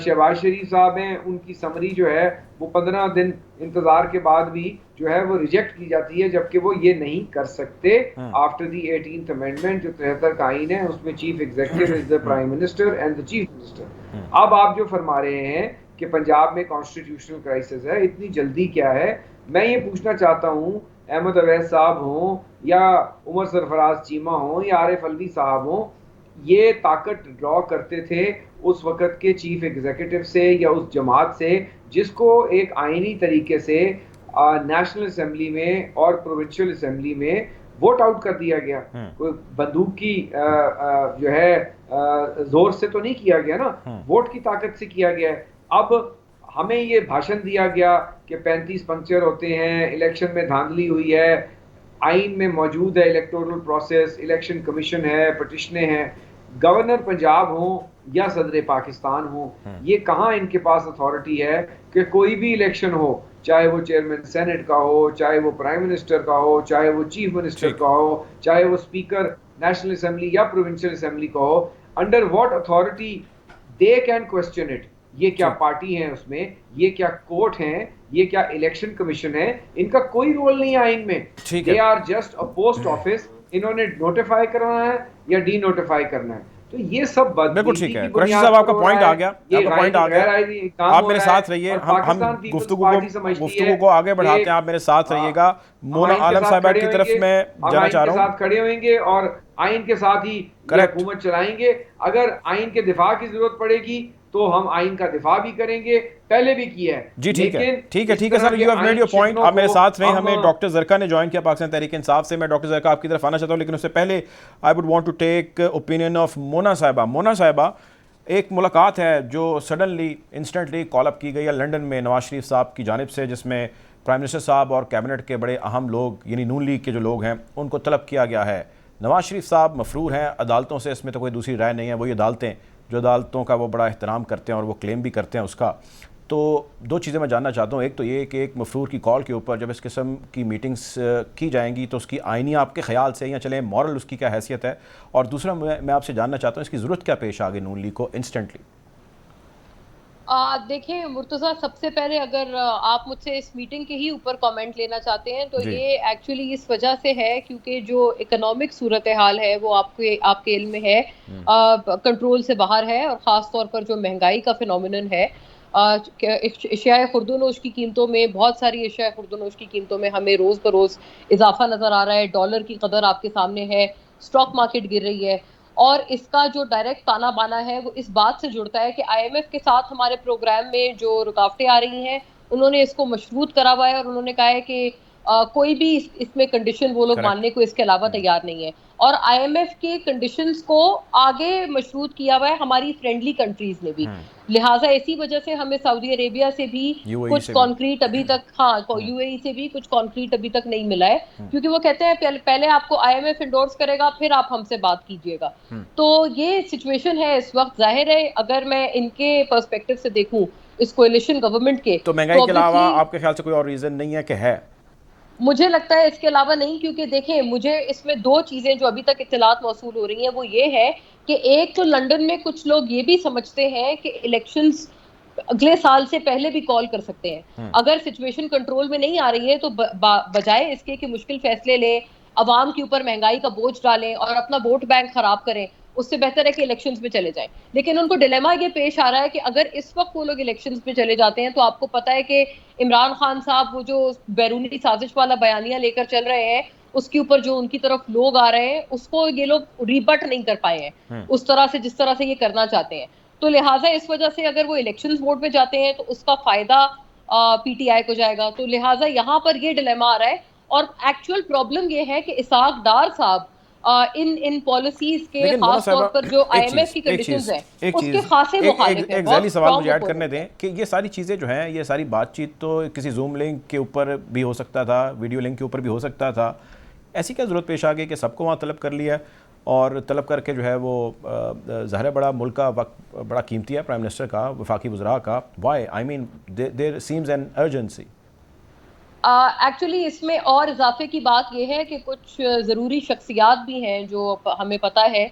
شہباز شریف صاحب ہیں, ان کی سمری جو ہے وہ 15 دن انتظار کے بعد بھی جو ہے وہ ریجیکٹ کی جاتی ہے, جبکہ وہ یہ نہیں کر سکتے آفٹر دی 18th امینڈمنٹ جو 73 کا آئین ہے, اس میں chief executive is the prime minister and the chief minister. اب آپ جو فرما رہے ہیں کہ پنجاب میں کانسٹیٹیوشنل کرائسس ہے, اتنی جلدی کیا ہے؟ میں یہ پوچھنا چاہتا ہوں, احمد اویس صاحب ہوں یا عمر سرفراز چیمہ ہوں یا عارف الوی صاحب ہوں, یہ طاقت ڈرا کرتے تھے اس وقت کے چیف ایگزیکٹو سے یا اس جماعت سے جس کو ایک آئینی طریقے سے نیشنل اسمبلی میں اور پروونشل اسمبلی میں ووٹ آؤٹ کر دیا گیا. کوئی بندوق کی جو ہے زور سے تو نہیں کیا گیا نا, ووٹ کی طاقت سے کیا گیا ہے. اب ہمیں یہ بھاشن دیا گیا کہ 35 پنکچر ہوتے ہیں, الیکشن میں دھاندلی ہوئی ہے, آئین میں موجود ہے الیکٹورل پروسیس, الیکشن کمیشن ہے, پٹیشنیں ہیں. گورنر پنجاب ہوں یا صدر پاکستان ہوں, یہ کہاں ان کے پاس اتھارٹی ہے کہ کوئی بھی الیکشن ہو, چاہے وہ چیئرمین سینٹ کا ہو, چاہے وہ پرائم منسٹر کا ہو, چاہے وہ چیف منسٹر کا ہو, چاہے وہ اسپیکر نیشنل اسمبلی یا پروونشل اسمبلی کا ہو, under what authority they can question it. یہ کیا پارٹی ہیں اس میں, یہ کیا کورٹ ہیں, یہ کیا الیکشن کمیشن ہے, ان کا کوئی رول نہیں ہے آئین میں. They are just a post office, انہوں نے نوٹیفائی کرنا ہے یا ڈی نوٹیفائی کرنا ہے. تو یہ سب بالکل ٹھیک ہے. قریشی صاحب آپ کا پوائنٹ آ گیا, آپ کا پوائنٹ آ گیا, آپ میرے ساتھ رہیے, ہم گفتگو کو آگے بڑھاتے ہیں, آپ میرے ساتھ رہیے گا. مونا عالم صاحبہ کی طرف میں جانا چاہ رہا ہوں. ساتھ کھڑے ہوئیں گے اور آئین کے ساتھ ہی حکومت چلائیں گے. اگر آئین کے دفاع کی ضرورت پڑے گی تو ہم آئین کا دفاع بھی کریں گے, پہلے بھی کیا ہے. جی ٹھیک ہے, ٹھیک ہے, ٹھیک ہے sir, you have made your point. آپ میرے ساتھ رہیں. ہمیں ڈاکٹر زرکا نے جوائن کیا پاکستان تحریک انصاف سے. میں ڈاکٹر زرکا آپ کی طرف آنا چاہتا ہوں, لیکن اس سے پہلے I would want to take opinion of Mona صاحبہ. مونا صاحبہ, ایک ملاقات ہے جو سڈنلی انسٹنٹلی کال اپ کی گئی ہے لنڈن میں نواز شریف صاحب کی جانب سے, جس میں پرائم منسٹر صاحب اور کیبنٹ کے بڑے اہم لوگ یعنی نون لیگ کے جو لوگ ہیں ان کو طلب کیا گیا ہے. نواز شریف صاحب مفرور ہیں عدالتوں سے, اس میں تو کوئی دوسری رائے نہیں ہے. وہی عدالتیں جو عدالتوں کا وہ بڑا احترام کرتے ہیں اور وہ کلیم بھی کرتے ہیں اس کا. تو دو چیزیں میں جاننا چاہتا ہوں. ایک تو یہ کہ ایک مفرور کی کال کے اوپر جب اس قسم کی میٹنگز کی جائیں گی تو اس کی آئینی آپ کے خیال سے یا چلیں مورل اس کی کیا حیثیت ہے, اور دوسرا میں آپ سے جاننا چاہتا ہوں اس کی ضرورت کیا پیش آ گئی نون لیگ کو انسٹنٹلی. دیکھیں مرتضیٰ, سب سے پہلے اگر آپ مجھ سے اس میٹنگ کے ہی اوپر کامنٹ لینا چاہتے ہیں تو یہ ایکچولی اس وجہ سے ہے کیونکہ جو اکنامک صورتحال ہے وہ آپ کے علم میں ہے, کنٹرول سے باہر ہے, اور خاص طور پر جو مہنگائی کا فینومینن ہے, اشیاء خوردونوش کی قیمتوں میں, بہت ساری اشیاء خوردونوش کی قیمتوں میں ہمیں روز بروز اضافہ نظر آ رہا ہے. ڈالر کی قدر آپ کے سامنے ہے, اسٹاک مارکیٹ گر رہی ہے, اور اس کا جو ڈائریکٹ تانا بانا ہے وہ اس بات سے جڑتا ہے کہ آئی ایم ایف کے ساتھ ہمارے پروگرام میں جو رکاوٹیں آ رہی ہیں انہوں نے اس کو مشروط کرا ہوا ہے, اور انہوں نے کہا ہے کہ کوئی بھی اس میں کنڈیشن وہ لوگ ماننے کو اس کے علاوہ تیار نہیں ہے. اور آئی ایم ایف کے کنڈیشنز کو آگے مشروط کیا ہوا ہے ہماری فرینڈلی کنٹریز نے بھی, لہٰذا اسی وجہ سے ہمیں سعودی عربیہ سے بھی کچھ کانکریٹ ابھی تک, یو اے ای سے بھی کچھ کانکریٹ ابھی تک نہیں ملا ہے, کیونکہ وہ کہتے ہیں پہلے آپ کو آئی ایم ایف انڈورس کرے گا پھر آپ ہم سے بات کیجیے گا. تو یہ سچویشن ہے اس وقت. ظاہر ہے اگر میں ان کے پرسپیکٹو سے دیکھوں اس کولیشن گورنمنٹ کے, تو مہنگائی کے علاوہ آپ کے خیال سے کوئی اور ریزن نہیں ہے کہ ہے؟ مجھے لگتا ہے اس کے علاوہ نہیں, کیونکہ دیکھیں مجھے اس میں دو چیزیں جو ابھی تک اطلاعات موصول ہو رہی ہیں وہ یہ ہے کہ ایک تو لنڈن میں کچھ لوگ یہ بھی سمجھتے ہیں کہ الیکشنز اگلے سال سے پہلے بھی کال کر سکتے ہیں. اگر سچویشن کنٹرول میں نہیں آ رہی ہے تو بجائے اس کے کہ مشکل فیصلے لیں, عوام کے اوپر مہنگائی کا بوجھ ڈالیں اور اپنا ووٹ بینک خراب کریں, اس سے بہتر ہے کہ الیکشنز میں چلے جائیں. لیکن ان کو ڈیلیما یہ پیش آ رہا ہے کہ اگر اس وقت وہ لوگ الیکشنز میں چلے جاتے ہیں تو آپ کو پتہ ہے کہ عمران خان صاحب وہ جو بیرونی سازش والا بیانیہ لے کر چل رہے ہیں, اس کے اوپر جو ان کی طرف لوگ آ رہے ہیں اس کو یہ لوگ ریبٹ نہیں کر پائے ہیں اس طرح سے جس طرح سے یہ کرنا چاہتے ہیں. تو لہٰذا اس وجہ سے اگر وہ الیکشنز موڈ میں جاتے ہیں تو اس کا فائدہ پی ٹی آئی کو جائے گا. تو لہٰذا یہاں پر یہ ڈیلیما آ رہا ہے, اور ایکچوئل پرابلم یہ ہے کہ اسحاق ڈار صاحب ان پالیسیز کے خاص طور پر جو آئی ایم ایف کی کنڈیشنز ہیں اس کے خاصے مخالف ہیں. ایک ذیلی سوال مجھے ایڈ کرنے دیں کہ یہ ساری چیزیں جو ہیں, یہ ساری بات چیت تو کسی زوم لنک کے اوپر بھی ہو سکتا تھا, ویڈیو لنک کے اوپر بھی ہو سکتا تھا, ایسی کیا ضرورت پیش آ گئی کہ سب کو وہاں طلب کر لیا؟ اور طلب کر کے جو ہے وہ ظاہر ہے بڑا ملک کا وقت بڑا قیمتی ہے پرائم منسٹر کا, وفاقی وزراء کا. وائی آئی مین دیر سیمز این ارجنسی. ایکچولی اس میں اور اضافے کی بات یہ ہے کہ کچھ ضروری شخصیات بھی ہیں جو ہمیں پتہ ہے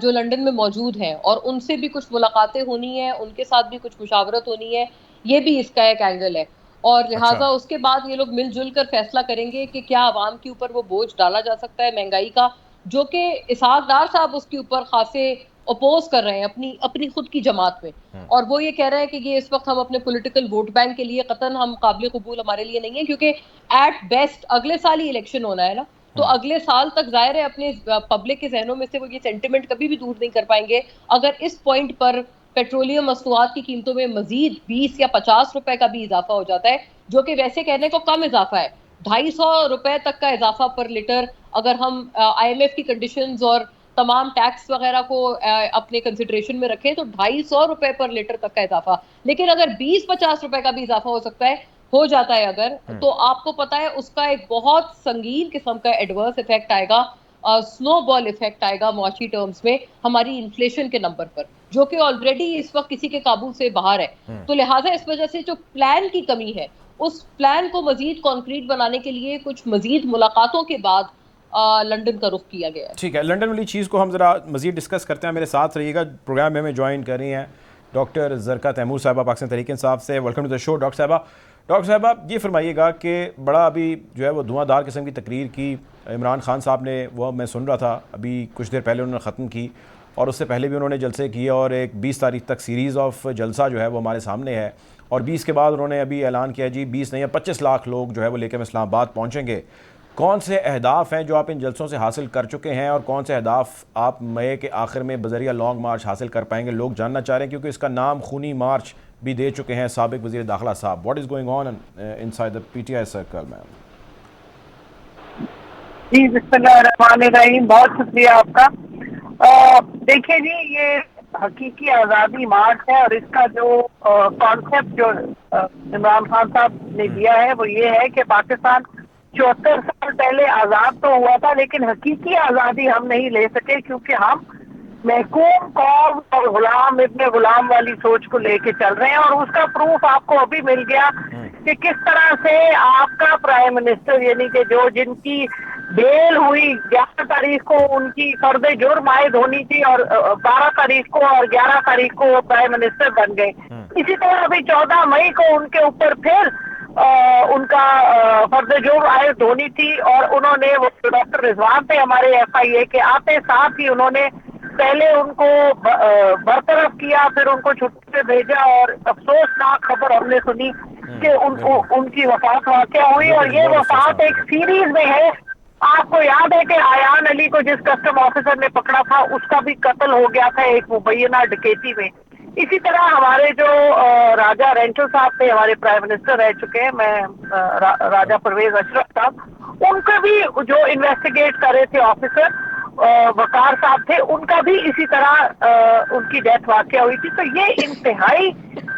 جو لنڈن میں موجود ہیں, اور ان سے بھی کچھ ملاقاتیں ہونی ہیں, ان کے ساتھ بھی کچھ مشاورت ہونی ہے. یہ بھی اس کا ایک اینگل ہے, اور لہٰذا اس کے بعد یہ لوگ مل جل کر فیصلہ کریں گے کہ کیا عوام کے اوپر وہ بوجھ ڈالا جا سکتا ہے مہنگائی کا, جو کہ اسحاق ڈار صاحب اس کے اوپر خاصے اپوز کر رہے ہیں اپنی خود کی جماعت میں, اور وہ یہ کہہ رہے ہیں کہ یہ اس وقت ہم اپنے پولیٹیکل ووٹ بینک کے لیے قطعاً ہم قابل قبول ہمارے لیے نہیں ہے, کیونکہ ایٹ بیسٹ اگلے سال ہی الیکشن ہونا ہے نا, تو اگلے سال تک ظاہر ہے اپنے پبلک کے ذہنوں میں سے وہ یہ سینٹیمنٹ کبھی بھی دور نہیں کر پائیں گے اگر اس پوائنٹ پر پیٹرولیم مصنوعات کی قیمتوں میں مزید 20 یا 50 روپے کا بھی اضافہ ہو جاتا ہے, جو کہ ویسے کہنے کو کم اضافہ ہے. 250 روپے تک کا اضافہ پر لیٹر اگر ہم آئی ایم ایف کی کنڈیشنز اور تمام ٹیکس وغیرہ کو اپنے کنسیڈریشن میں رکھیں تو 250 روپے پر لیٹر تک کا اضافہ. لیکن اگر 20-50 روپے کا بھی اضافہ ہو سکتا ہے, ہو جاتا ہے اگر, تو آپ کو پتا ہے اس کا ایک بہت سنگین قسم کا ایڈورس افیکٹ آئے گا, سنو بال افیکٹ آئے گا معاشی ٹرمز میں ہماری انفلیشن کے نمبر پر, جو کہ آلریڈی اس وقت کسی کے قابو سے باہر ہے. تو لہٰذا اس وجہ سے جو پلان کی کمی ہے, اس پلان کو مزید کانکریٹ بنانے کے لیے کچھ مزید ملاقاتوں کے بعد لنڈن کا رخ کیا گیا ہے. ٹھیک ہے, لنڈن والی چیز کو ہم ذرا مزید ڈسکس کرتے ہیں. میرے ساتھ رہیے گا, پروگرام میں ہمیں جوائن کر رہی ہیں ڈاکٹر زرقا تیمور صاحبہ پاکستان تحریک انصاف سے. Welcome to the show doctor صاحبہ یہ فرمائیے گا کہ بڑا ابھی جو ہے وہ دھواں دار قسم کی تقریر کی عمران خان صاحب نے, وہ میں سن رہا تھا ابھی کچھ دیر پہلے انہوں نے ختم کی, اور اس سے پہلے بھی انہوں نے جلسے کیے, اور ایک 20 تاریخ تک سیریز آف جلسہ جو ہے وہ ہمارے سامنے ہے, اور 20 کے بعد انہوں نے ابھی اعلان کیا جی 20 نہیں 25 لاکھ لوگ جو ہے وہ لے کے اسلام آباد پہنچیں گے. کون سے اہداف ہیں جو آپ ان جلسوں سے حاصل کر چکے ہیں, اور کون سے اہداف آپ مئی کے آخر میں بذریعہ لانگ مارچ حاصل کر پائیں گے؟ لوگ جاننا چاہ رہے ہیں کیونکہ اس کا نام خونی مارچ بھی دے چکے ہیں سابق وزیر داخلہ صاحب. What is going on inside the P T I circle ma'am? جی بسم اللہ الرحمن الرحیم, بہت شکریہ آپ کا. دیکھیے جی, یہ حقیقی آزادی مارچ ہے, اور اس کا جو کانسیپٹ جو عمران خان صاحب نے دیا ہے وہ یہ ہے کہ پاکستان 74 سال پہلے آزاد تو ہوا تھا, لیکن حقیقی آزادی ہم نہیں لے سکے کیونکہ ہم محکوم قوم اور غلام ابن غلام والی سوچ کو لے کے چل رہے ہیں. اور اس کا پروف آپ کو ابھی مل گیا کہ کس طرح سے آپ کا پرائم منسٹر, یعنی کہ جن کی بیل ہوئی 11 تاریخ کو ان کی فرد جرم عائد ہونی تھی, اور 12 تاریخ کو اور 11 تاریخ کو وہ پرائم منسٹر بن گئے. اسی طرح ابھی 14 مئی کو ان کے اوپر پھر ان کا فرد جرم عائد ہونی تھی, اور انہوں نے وہ ڈاکٹر رضوان تھے ہمارے ایف آئی اے کے, آتے ساتھ ہی انہوں نے پہلے ان کو برطرف کیا, پھر ان کو چھٹی پہ بھیجا, اور افسوسناک خبر ہم نے سنی کہ ان کی وفات واقع ہوئی. اور یہ وفات ایک سیریز میں ہے. آپ کو یاد ہے کہ آیان علی کو جس کسٹم آفیسر نے پکڑا تھا اس کا بھی قتل ہو گیا تھا ایک مبینہ ڈکیتی میں. اسی طرح ہمارے جو راجہ رینچو صاحب تھے, ہمارے پرائم منسٹر رہ چکے ہیں, میں راجہ پرویز اشرف صاحب, ان کا بھی جو انویسٹیگیٹ کر رہے تھے آفیسر وقار صاحب تھے, ان کا بھی اسی طرح ان کی ڈیتھ واقع ہوئی تھی. تو یہ انتہائی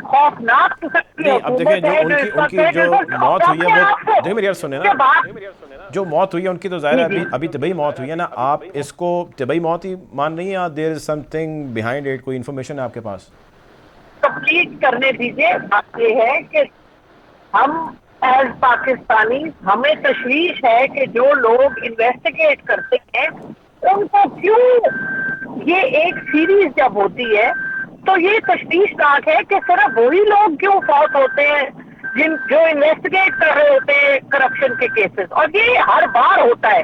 خوفناک قسم کی اب دیکھیں جو ان کی جو موت ہوئی ہے وہ دیکھ میری سنیں نا, جو موت ہوئی ہے ان کی تو ظاہر ہے ابھی طبعی موت ہوئی ہے نا, آپ اس کو طبعی موت ہی مان رہی ہیں یا دیر از سم تھنگ بیہائنڈ اٹ, کوئی انفارمیشن ہے آپ کے پاس؟ تفصیل کرنے دیجیے. بات یہ ہے کہ ہم ایز پاکستانی ہمیں تشویش ہے کہ جو لوگ انویسٹیگیٹ کرتے ہیں ان کو کیوں, یہ ایک سیریز جب ہوتی ہے تو یہ تشویشناک ہے کہ صرف وہی لوگ کیوں فوت ہوتے ہیں جو انویسٹیگیٹ کر رہے ہوتے ہیں کرپشن کے کیسز, اور یہ ہر بار ہوتا ہے.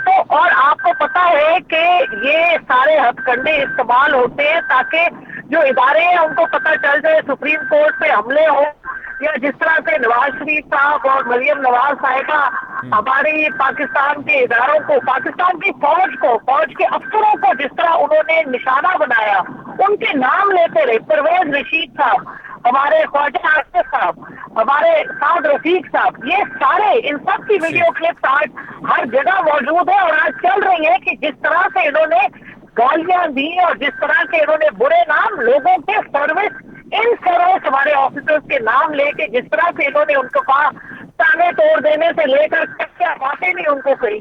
تو اور آپ کو پتا ہے کہ یہ سارے ہتھ کنڈے استعمال ہوتے ہیں تاکہ جو ادارے ہیں ان کو پتہ چل جائے, سپریم کورٹ پہ حملے ہوں, یا جس طرح سے نواز شریف صاحب اور مریم نواز صاحبہ ہماری پاکستان کے اداروں کو, پاکستان کی فوج کے افسروں کو جس طرح انہوں نے نشانہ بنایا, ان کے نام لیتے رہے. پرویز رشید صاحب, ہمارے خواجہ آصف صاحب, ہمارے سعد رفیق صاحب, یہ سارے ان سب کی ویڈیو کلپس آج ہر جگہ موجود ہیں, اور آج چل رہی ہیں کہ جس طرح سے انہوں نے گالیاں دی اور جس طرح سے انہوں نے برے نام لوگوں کے سروس ہمارے آفیسرز کے نام لے کے جس طرح سے انہوں نے ان کو کہا تانے توڑ دینے سے لے کر کیا باتیں نہیں ان کو کہی.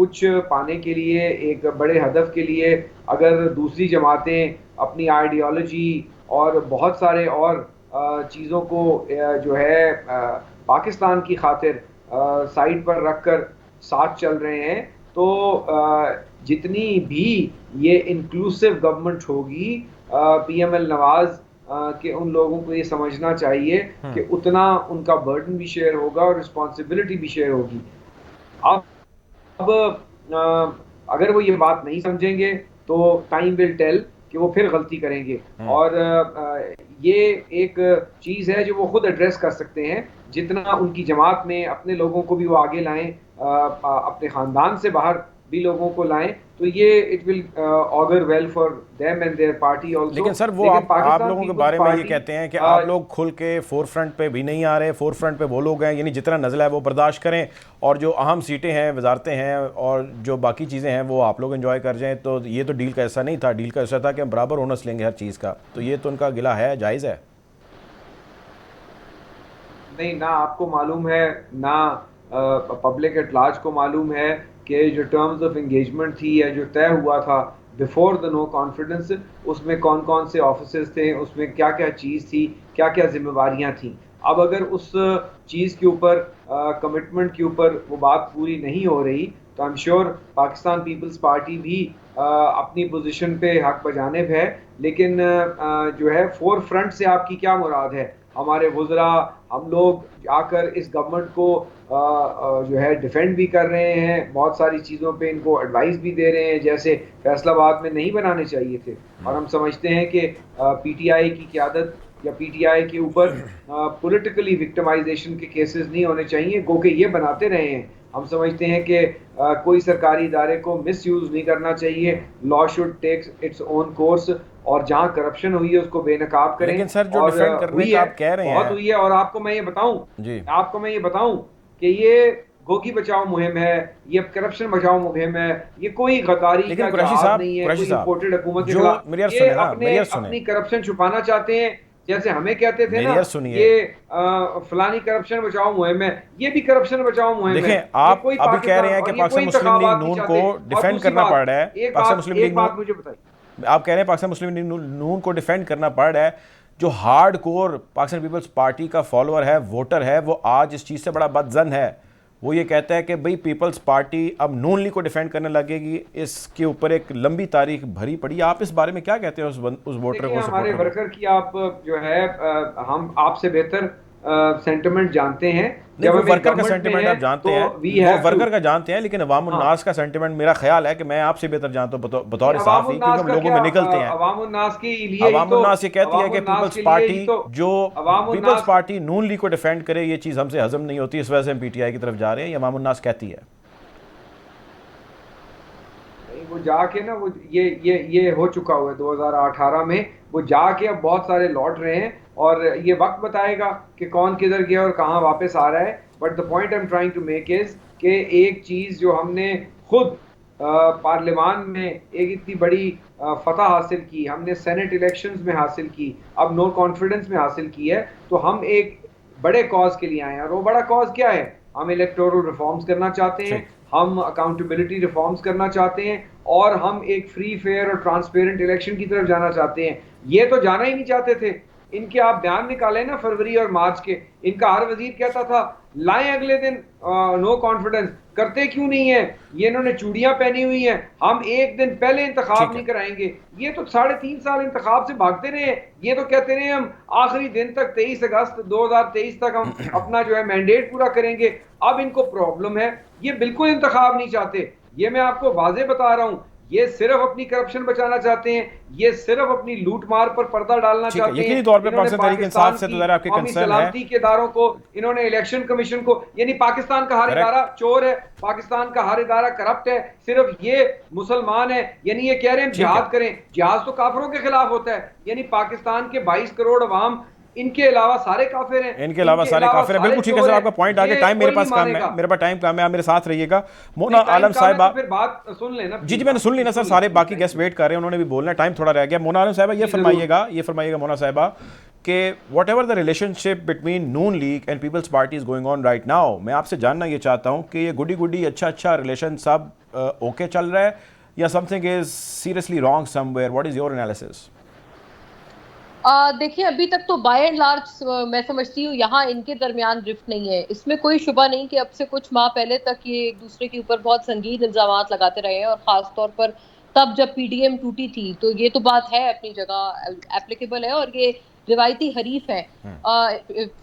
کچھ پانے کے لیے، ایک بڑے ہدف کے لیے اگر دوسری جماعتیں اپنی آئیڈیالوجی اور بہت سارے اور چیزوں کو جو ہے پاکستان کی خاطر سائڈ پر رکھ کر ساتھ چل رہے ہیں، تو جتنی بھی یہ انکلوسیو گورنمنٹ ہوگی پی ایم ایل نواز کہ ان لوگوں کو یہ سمجھنا چاہیے کہ اتنا ان کا برڈن بھی شیئر ہوگا اور رسپانسبلٹی بھی شیئر ہوگی. اب اگر وہ یہ بات نہیں سمجھیں گے تو ٹائم ول ٹیل کہ وہ پھر غلطی کریں گے. اور یہ ایک چیز ہے جو وہ خود ایڈریس کر سکتے ہیں، جتنا ان کی جماعت میں اپنے لوگوں کو بھی وہ آگے لائیں، اپنے خاندان سے باہر بھی لوگوں کو لائیں، تو یہ it will augur well for them and their party also. لیکن سر وہ آپ لوگوں کے بارے میں یہ کہتے ہیں کہ آپ لوگ کھل کے فور فرنٹ پہ بھی نہیں آ رہے. فور فرنٹ پہ وہ لوگ ہیں یعنی جتنا نزلہ ہے وہ برداشت کریں، اور جو اہم سیٹیں ہیں، وزارتیں ہیں اور جو باقی چیزیں ہیں وہ آپ لوگ انجوائے کر جائیں. تو یہ تو ڈیل کا ایسا نہیں تھا. ڈیل کا ایسا تھا کہ ہم برابر اونس لیں گے ہر چیز کا. تو یہ تو ان کا گلہ ہے، جائز ہے؟ نہیں، نہ آپ کو معلوم ہے نہ پبلک ایٹ لارج کو معلوم ہے کہ جو ٹرمز آف انگیجمنٹ تھی یا جو طے ہوا تھا بیفور دا نو کانفیڈنس، اس میں کون کون سے آفیسز تھے، اس میں کیا کیا چیز تھی، کیا کیا ذمہ داریاں تھیں. اب اگر اس چیز کے اوپر کمٹمنٹ کے اوپر وہ بات پوری نہیں ہو رہی تو I'm sure Pakistan Peoples Party بھی اپنی پوزیشن پہ حق بجانب ہے. لیکن جو ہے فور فرنٹ سے آپ کی کیا مراد ہے؟ ہمارے وزراء، ہم لوگ آ کر اس گورنمنٹ کو جو ہے ڈیفینڈ بھی کر رہے ہیں، بہت ساری چیزوں پہ ان کو ایڈوائز بھی دے رہے ہیں جیسے فیصل آباد میں نہیں بنانے چاہیے تھے. اور ہم سمجھتے ہیں کہ پی ٹی آئی کی قیادت یا پی ٹی آئی کے اوپر پولیٹیکلی وکٹمائزیشن کے کیسز نہیں ہونے چاہیے، گو کہ یہ بناتے رہے ہیں. ہم سمجھتے ہیں کہ کوئی سرکاری ادارے کو مس یوز نہیں کرنا چاہیے. Law should take its own course, اور جہاں کرپشن ہوئی ہے اس کو بے نقاب کریں. لیکن سر جو ڈیفینڈ کرنے کا آپ کہہ رہے ہیں بہت ہوئی ہے. اور آپ کو میں یہ بتاؤں کہ یہ گوگی بچاؤ مہم ہے، یہ کرپشن بچاؤ مہم ہے، یہ کوئی غداری کا جہاد نہیں ہے، کوئی امپورٹڈ حکومت کے خلاف. یہ اپنی کرپشن چھپانا چاہتے ہیں، جیسے ہمیں کہتے تھے نا یہ فلانی کرپشن بچاؤ مہم ہے، یہ بھی کرپشن بچاؤ مہم ہے. دیکھیں آپ ابھی کہہ رہے ہیں کہ پاکستان مسلم لیگ نون کو ڈیفینڈ کرنا پڑ رہا ہے. پاکستان مسلم لیگ بات مجھے بتائیے، آپ کہہ رہے ہیں پاکستان مسلم لیگ نون کو ڈیفینڈ کرنا پڑ رہا ہے. جو hard core Pakistan Peoples Party کا فالوور ہے، ووٹر ہے، وہ آج اس چیز سے بڑا بدظن ہے. وہ یہ کہتا ہے کہ بھئی پیپلز پارٹی اب نون لیگ کو ڈیفینڈ کرنے لگے گی. اس کے اوپر ایک لمبی تاریخ بھری پڑی. آپ اس بارے میں کیا کہتے ہیں اس ووٹر کو؟ ہمارے ورکر کی آپ جو ہے ہم آپ سے بہتر سینٹیمنٹ جانتے ہیں. جب ورکر کا سینٹیمنٹ آپ جانتے ہیں، وہ ورکر کا جانتے ہیں، لیکن عوام الناس کا سینٹیمنٹ میرا خیال ہے کہ میں آپ سے بہتر جانتا ہوں بطور صحافی، کیونکہ ہم لوگوں میں نکلتے ہیں. عوام الناس کے لیے عوام الناس یہ کہتی ہے کہ پیپلز پارٹی جو پیپلز پارٹی نون لیگ کو ڈیفینڈ کرے، یہ چیز ہم سے ہضم نہیں ہوتی، اس وجہ سے ہم پی ٹی آئی کی طرف جا رہے ہیں. یہ عوام الناس کہتی ہے. وہ جا کے نا وہ یہ ہو چکا ہوا ہے 2018 میں، وہ جا کے اب بہت سارے لوٹ رہے ہیں اور یہ وقت بتائے گا کہ کون کدھر گیا اور کہاں واپس آ رہا ہے. But the point I am trying to make is کہ ایک چیز جو ہم نے خود پارلیمان میں ایک اتنی بڑی فتح حاصل کی، ہم نے سینٹ الیکشنز میں حاصل کی، اب نو کانفیڈنس میں حاصل کی ہے، تو ہم ایک بڑے کاز کے لیے آئے ہیں. اور وہ بڑا کاز کیا ہے؟ ہم الیکٹورل ریفارمز کرنا چاہتے ہیں، ہم اکاؤنٹیبلٹی ریفارمز کرنا چاہتے ہیں، اور ہم ایک فری فیئر اور ٹرانسپیرنٹ الیکشن کی طرف جانا چاہتے ہیں. یہ تو جانا ہی نہیں چاہتے تھے. ان کے آپ بیان نکالیں نا فروری اور مارچ کے، ان کا ہر وزیر کہتا تھا لائیں اگلے دن نو کانفیڈنس. کرتے کیوں نہیں ہیں؟ یہ انہوں نے چوڑیاں پہنی ہوئی ہیں، ہم ایک دن پہلے انتخاب نہیں کرائیں گے. یہ تو 3.5 سال انتخاب سے بھاگتے رہے ہیں. یہ تو کہتے رہے ہم آخری دن تک 23 اگست 2023 تک ہم اپنا جو ہے مینڈیٹ پورا کریں گے. اب ان کو پرابلم ہے، یہ بالکل انتخاب نہیں چاہتے. یہ میں آپ کو واضح بتا رہا ہوں، یہ صرف اپنی کرپشن بچانا چاہتے ہیں، یہ صرف اپنی لوٹ مار پر پردہ ڈالنا چاہتے ہیں. یقینی طور پہ پاکستان تحریک انصاف سے تو ذرا آپ کے کنسرن ہے. سلامتی کے اداروں کو انہوں نے الیکشن کمیشن کو، یعنی پاکستان کا ہر ادارہ چور ہے، پاکستان کا ہر ادارہ کرپٹ ہے، صرف یہ مسلمان ہے. یعنی یہ کہہ رہے ہیں جہاد کریں. جہاد تو کافروں کے خلاف ہوتا ہے. یعنی پاکستان کے 22 کروڑ عوام، ان کے علاوہ سارے کافر ہیں. ان کے علاوہ سارے کافر ہیں. بالکل ٹھیک ہے سر، آپ کا پوائنٹ آگے. ٹائم میرے پاس کم ہے، میرے پاس ٹائم کم ہے، آپ میرے ساتھ رہیے گا. مونا عالم صاحبہ، پھر بات سن لینا. جی میں نے سن لی نا سر، سارے باقی گیسٹ ویٹ کر رہے ہیں، انہوں نے بھی بولنا ہے، ٹائم تھوڑا رہ گیا. مونا عالم صاحبہ یہ فرمائیے گا مونا صاحبہ کہ whatever the relationship between Noon League and Peoples Party is going on right now, میں آپ سے جاننا یہ چاہتا ہوں کہ یہ گڈی اچھا ریلیشن سب اوکے چل رہا ہے یا some thing is seriously wrong some where? What is your analysis? دیکھیں ابھی تک تو بائی اینڈ لارج میں سمجھتی ہوں یہاں ان کے درمیان رفٹ نہیں ہے. اس میں کوئی شبہ نہیں کہ اب سے کچھ ماہ پہلے تک یہ ایک دوسرے کے اوپر بہت سنگین الزامات لگاتے رہے ہیں, اور خاص طور پر تب جب پی ڈی ایم ٹوٹی تھی. تو یہ تو بات ہے اپنی جگہ ایپلیکیبل ہے, اور یہ روایتی حریف ہیں.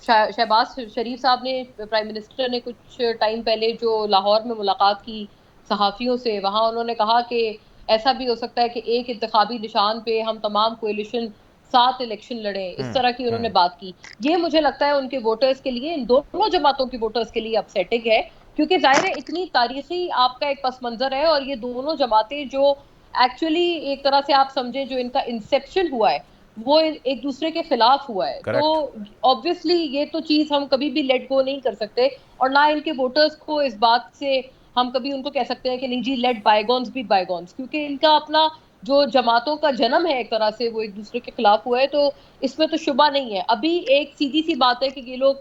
شہباز شریف صاحب نے, پرائم منسٹر نے کچھ ٹائم پہلے جو لاہور میں ملاقات کی صحافیوں سے, وہاں انہوں نے کہا کہ ایسا بھی ہو سکتا ہے کہ ایک انتخابی نشان پہ ہم تمام کوئلیشن 7 الیکشن لڑیں. اس طرح کی انہوں نے بات کی. یہ مجھے لگتا ہے ان کے ووٹرز کے لیے, ان دونوں جماعتوں کے ووٹرز کے لیے اپسیٹنگ ہے, کیونکہ ظاہر ہے اتنی تاریخی آپ کا ایک پس منظر ہے, اور یہ دونوں جماعتیں جو ایکچولی ایک طرح سے آپ سمجھیں جو ان کا انسیپشن ہوا ہے وہ ایک دوسرے کے خلاف ہوا ہے. تو آبویسلی یہ تو چیز ہم کبھی بھی لیٹ گو نہیں کر سکتے, اور نہ ان کے ووٹرز کو اس بات سے ہم کبھی ان کو کہہ سکتے ہیں کہ نہیں جی لیٹ بائی گونز بی بائی گونز, کیونکہ ان کا اپنا جو جماعتوں کا جنم ہے ایک طرح سے وہ ایک دوسرے کے خلاف ہوا ہے. تو اس میں تو شبہ نہیں ہے. ابھی ایک سیدھی سی بات ہے کہ یہ لوگ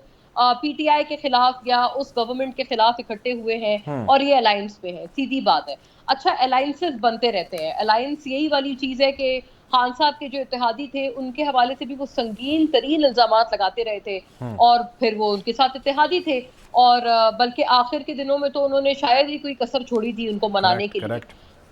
پی ٹی آئی کے خلاف یا اس گورنمنٹ کے خلاف اکٹھے ہوئے ہیں اور یہ الائنس پہ ہیں, سیدھی بات ہے. اچھا الائنسز بنتے رہتے ہیں, الائنس یہی والی چیز ہے کہ خان صاحب کے جو اتحادی تھے ان کے حوالے سے بھی وہ سنگین ترین الزامات لگاتے رہے تھے, اور پھر وہ ان کے ساتھ اتحادی تھے, اور بلکہ آخر کے دنوں میں تو انہوں نے شاید ہی کوئی کسر چھوڑی تھی ان کو منانے کے لیے.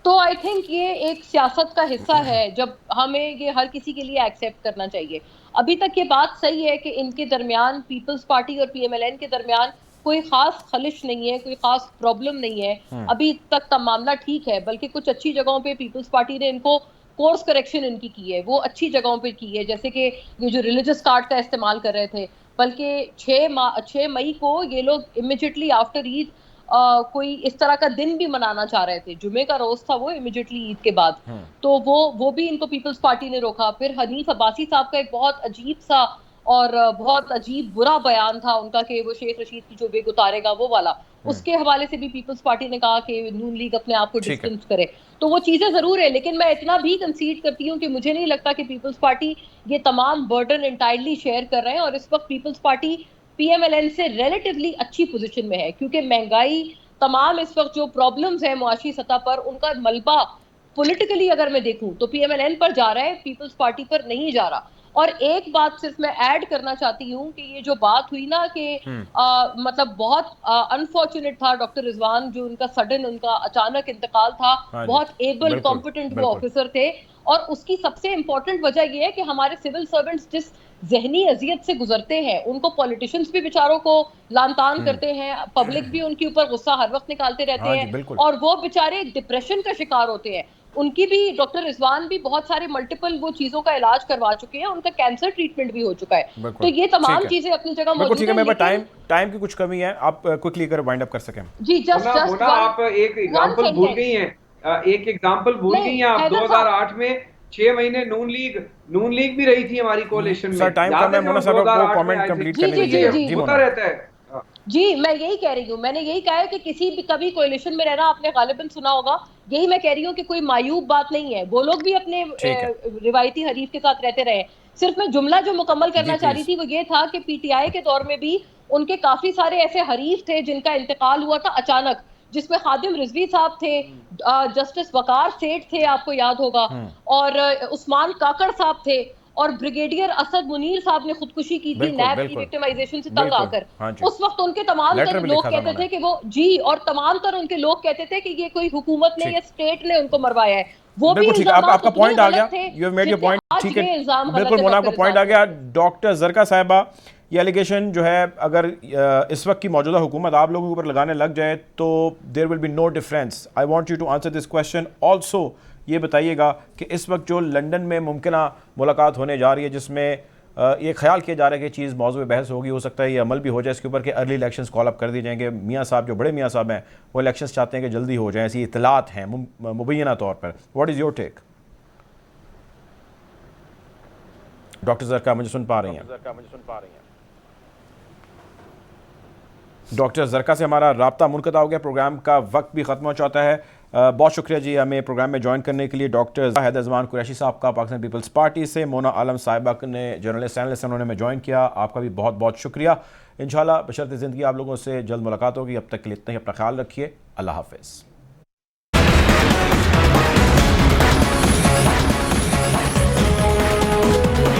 تو آئی تھنک یہ ایک سیاست کا حصہ ہے جب ہمیں یہ ہر کسی کے لیے ایکسیپٹ کرنا چاہیے. ابھی تک یہ بات صحیح ہے کہ ان کے درمیان پیپلز پارٹی اور پی ایم ایل این کے درمیان کوئی خاص خلش نہیں ہے, کوئی خاص پرابلم نہیں ہے. ابھی تک کا معاملہ ٹھیک ہے, بلکہ کچھ اچھی جگہوں پہ پیپلز پارٹی نے ان کو کورس کریکشن ان کی ہے, وہ اچھی جگہوں پہ کی ہے, جیسے کہ یہ جو ریلیجس کارڈ کا استعمال کر رہے تھے, بلکہ 6 مئی کو یہ لوگ امیجیٹلی آفٹر عید کوئی اس طرح کا دن بھی منانا چاہ رہے تھے, جمعے کا روز تھا وہ امیجیٹلی عید کے بعد. تو وہ بھی ان کو پیپلز پارٹی نے روکا. پھر حنیف عباسی صاحب کا ایک بہت عجیب سا اور بہت عجیب برا بیان تھا ان کا کہ وہ شیخ رشید کی جو بیگ اتارے گا وہ والا, اس کے حوالے سے بھی پیپلز پارٹی نے کہا کہ نون لیگ اپنے آپ کو ڈسٹنس کرے. تو وہ چیزیں ضرور ہے, لیکن میں اتنا بھی کنسیڈ کرتی ہوں کہ مجھے نہیں لگتا کہ پیپلز پارٹی یہ تمام برڈن انٹائرلی شیئر کر رہے ہیں, اور اس وقت Peoples Party P M L N سے ریلیٹیولی اچھی پوزیشن میں ہے, کیونکہ مہنگائی, تمام اس وقت جو پرابلمز ہیں معاشی سطح پر, ان کا ملبہ پولیٹیکلی اگر میں دیکھوں تو پی ایم ایل این پر جا رہا ہے, پیپلز پارٹی پر نہیں جا رہا. اور ایک بات صرف میں ایڈ کرنا چاہتی ہوں کہ یہ جو بات ہوئی نا کہ مطلب بہت انفارچونیٹ تھا ڈاکٹر رضوان, جو ان کا سڈن ان کا اچانک انتقال تھا, بہت ایبل کمپیٹنٹ وہ آفیسر تھے, اور اس کی سب سے امپورٹنٹ وجہ یہ ہے کہ ہمارے سول سرونٹس جس ذہنی اذیت سے گزرتے ہیں ان کو پولیٹیشنز بھی بیچاروں کو لان تان کرتے ہیں, پبلک بھی ان کے اوپر غصہ ہر وقت نکالتے رہتے ہیں, اور وہ بیچارے ڈپریشن کا شکار ہوتے ہیں. ان کی بھی, ڈاکٹر رضوان بھی بہت سارے ملٹیپل وہ چیزوں کا علاج کروا چکے ہیں, ان کا کینسر ٹریٹمنٹ بھی ہو چکا ہے. تو یہ تمام چیزیں اپنی جگہ موجود ہیں. میرے پاس ٹائم کی کچھ کمی ہے, آپ کوئکلی کر وائنڈ اپ کر سکیں. جی جسٹ آپ ایک ایگزامپل بھول گئی ہیں, ایک ایگزامپل بھول گئی ہیں آپ. 2008 میں 6 مہینے نون لیگ بھی رہی تھی ہماری کولیشن میں. ٹائم کم ہے, مونا صاحب کو کامنٹ کمپلیٹ کرنے دیجیے. ہوتا رہتا ہے. جی میں یہی کہہ رہی ہوں, میں نے یہی کہا ہے کہ کسی بھی کبھی کولیشن میں رہنا آپ نے غالباً سنا ہوگا, یہی میں کہہ رہی ہوں کہ کوئی معیوب بات نہیں ہے. وہ لوگ بھی اپنے روایتی حریف کے ساتھ رہتے رہے. صرف میں جملہ جو مکمل کرنا چاہ رہی تھی وہ یہ تھا کہ پی ٹی آئی کے دور میں بھی ان کے کافی سارے ایسے حریف تھے جن کا انتقال ہوا تھا اچانک, جس میں خادم رضوی صاحب تھے, جسٹس وقار سیٹھ تھے آپ کو یاد ہوگا, اور عثمان کاکڑ صاحب تھے, اور بریگیڈیئر اسد منیر صاحب نے خودکشی کی تھی نیب کی وکٹمائزیشن سے تنگ آ کر. اس وقت ان کے تمام تر لوگ کہتے تھے کہ وہ اور تمام تر ان کے لوگ کہتے تھے کہ یہ کوئی حکومت نے یا اسٹیٹ نے ان کو مروایا ہے. وہ بھی آپ کا پوائنٹ آ گیا, you have made your point. ٹھیک ہے, بالکل مولانا آپ کا پوائنٹ آ گیا. ڈاکٹر زرکا صاحبہ, یہ ایلیگیشن جو ہے اگر اس وقت کی موجودہ حکومت آپ لوگوں کے اوپر لگانے لگ جائے تو there will be no difference. I want you to answer this question. Also یہ بتائیے گا کہ اس وقت جو لنڈن میں ممکنہ ملاقات ہونے جا رہی ہے, جس میں یہ خیال کیا جا رہا ہے کہ چیز موضوع بحث ہوگی, ہو سکتا ہے یہ عمل بھی ہو جائے اس کے اوپر کہ ارلی الیکشنز کال اپ کر دی جائیں گے. میاں صاحب جو بڑے میاں صاحب ہیں وہ الیکشنز چاہتے ہیں کہ جلدی ہو جائیں, ایسی اطلاعات ہیں مبینہ طور پر. What is your take? Doctor Zarka مجھے سن پا رہی ہیں؟ ڈاکٹر زرکا سے ہمارا رابطہ منقطع ہو گیا، پروگرام کا وقت بھی ختم ہو چاہتا ہے. بہت شکریہ جی ہمیں پروگرام میں جوائن کرنے کے لیے. ڈاکٹر حیدر زمان قریشی صاحب کا پاکستان پیپلز پارٹی سے، مونا عالم صاحبہ نے جرنلسٹ اینالسٹ انہوں نے ہمیں جوائن کیا. آپ کا بھی بہت بہت شکریہ. انشاءاللہ بشرط زندگی آپ لوگوں سے جلد ملاقات ہوگی. اب تک کے لیے اتنا ہی، اپنا خیال رکھیے. اللہ حافظ.